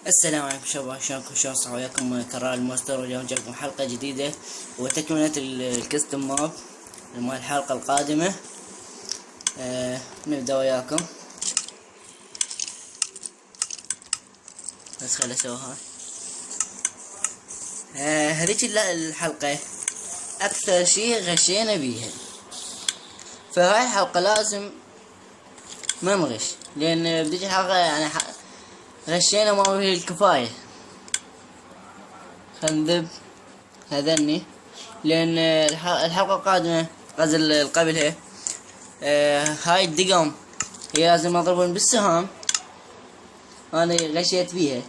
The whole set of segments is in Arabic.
السلام عليكم شباب، شلونكم؟ شلون صحوا وياكم كرار الماستر، واليوم جاكم حلقة جديدة وتكملة الكستم ماب مال الحلقة القادمة. نبدأ وياكم، بس خلي اسويها. هذيك الحلقة اكثر شي غشينا بيها، فهاي الحلقة لازم ما نغش، لان بديك الحلقة يعني غشينا ما هي الكفاية. خندب هذني، لان الحلقة القادمة غزل القبل هاي الدقم هي لازم اضربهم بالسهام، انا غشيت بيها.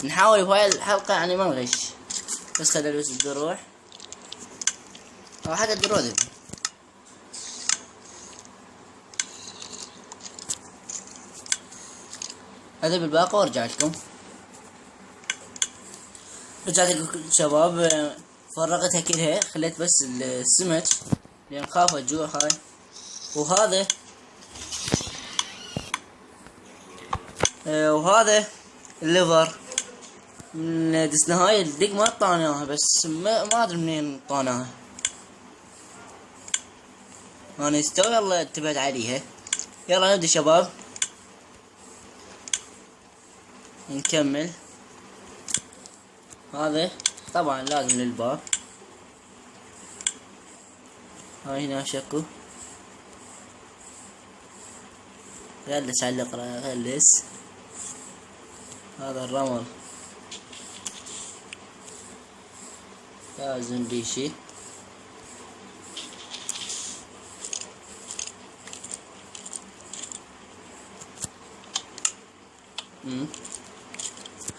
نحاول بهاي الحلقة يعني ما نغش، بس خلي البس الدروع او حتى الدروع دي. هذا بالباقة وارجع لكم. رجعت لكم شباب، فرقتها كلها، خليت بس السمك لان خاف الجوع هاي. وهذا الليفر من دسنا. هاي الدق ما طعناها، بس ما ادري منين طعناها، انا استوى. يلا انتبهت عليها. يلا نبدأ شباب، نكمل. هذا طبعا لازم للباب. هاي هنا شكو، غلس على القرا غلس. هذا الرمل لازم ريشي.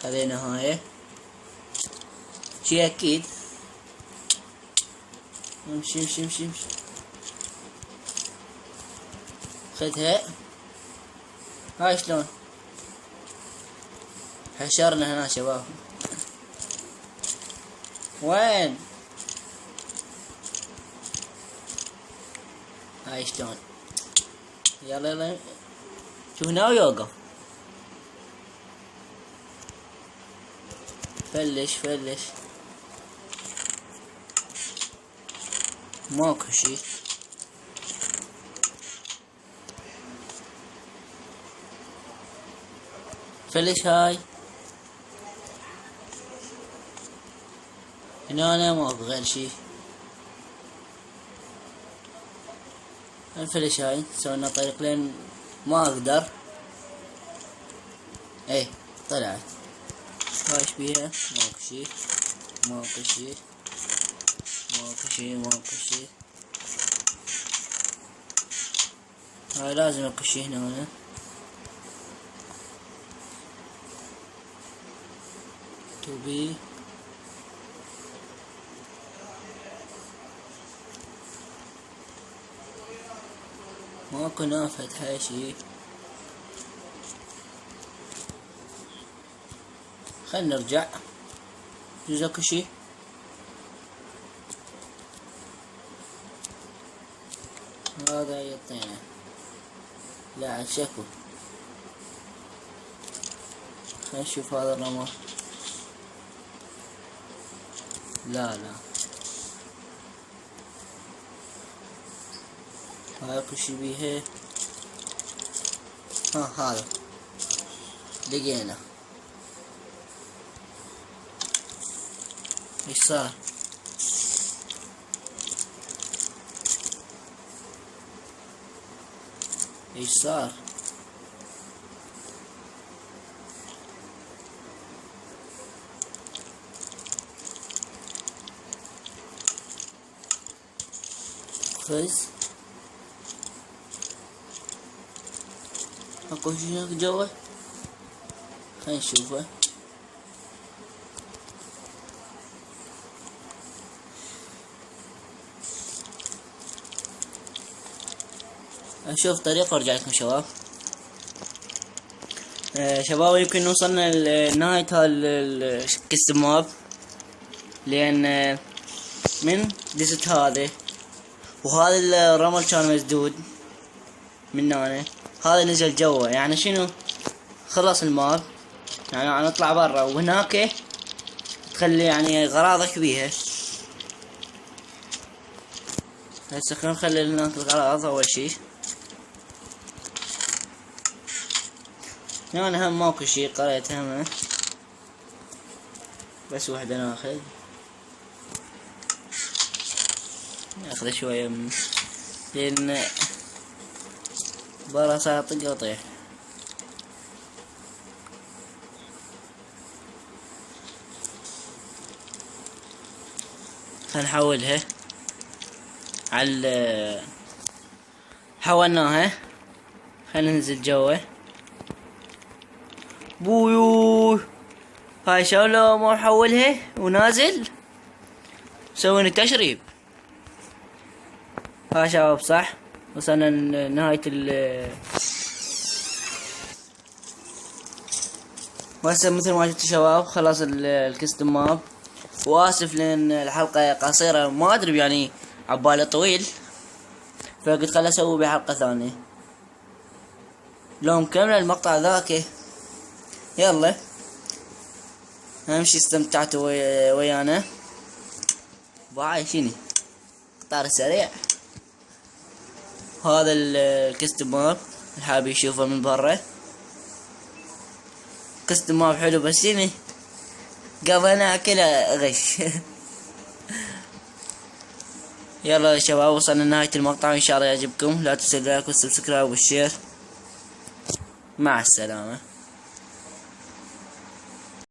خلينا هاي شي اكيد. امشي خذها. هاي شلون حشرنا هنا شباب، وين هاي شلون؟ يلا شوف هنا ويوقف. فلش ماكو شي. فلش هاي هنا، انا ماكو غير شي. الفلش هاي سوينا طريق لين ما اقدر. ايه طلعت. هاي ايش بيها؟ ماكو شي. هاي لازم اكو شي هنا. توبي ماكو نافذ هاي شي. خلنا نرجع. يجوز اكو شي. هذا يعطينا. لا عاد شكو. خلينا نشوف هذا الرمل. لا هاي اكو شي بيها. هذا لقينا. ايش صار؟ فز اكو شي هناك جوا، خلينا نشوفه. اشوف طريقة وارجع لكم شباب. شباب يمكن وصلنا لنهاية هالكست ماب، لان من دست هذا، وهذا الرمل كان مسدود من هنا، هذا نزل جوا. يعني شنو؟ خلص الماب، يعني نطلع برا وهناك تخلي يعني غراضك بيها. هسه خلينا نخلي هناك الغراض اول شي. هنا هم ماكو شي قريت هم، بس وحدة ناخذ شوية لان برا صار طق وطيح. هنحولها على حولناها. خلينا ننزل جوا. بويو هاي شلون ما نحولها ونازل سوينا تشريب. ها شباب صح وصلنا لنهاية وهسه مثل ما شفتوا شباب خلاص الكستم ماب. واسف لان الحلقة قصيرة، ما ادري يعني عبالي طويل، فقلت خل اسوي بحلقة ثانية لو مكمل المقطع ذاك. يلا امشي، استمتعتوا ويانا. باي شني اختار سريع. هذا الكستم ماب الحابب يشوفه من برا. كستم ماب حلو بس شني قضينا كله غش. يلا يا شباب وصلنا لنهاية المقطع، ان شاء الله يعجبكم. لا تنسوا اللايك والسبسكرايب والشير. مع السلامة.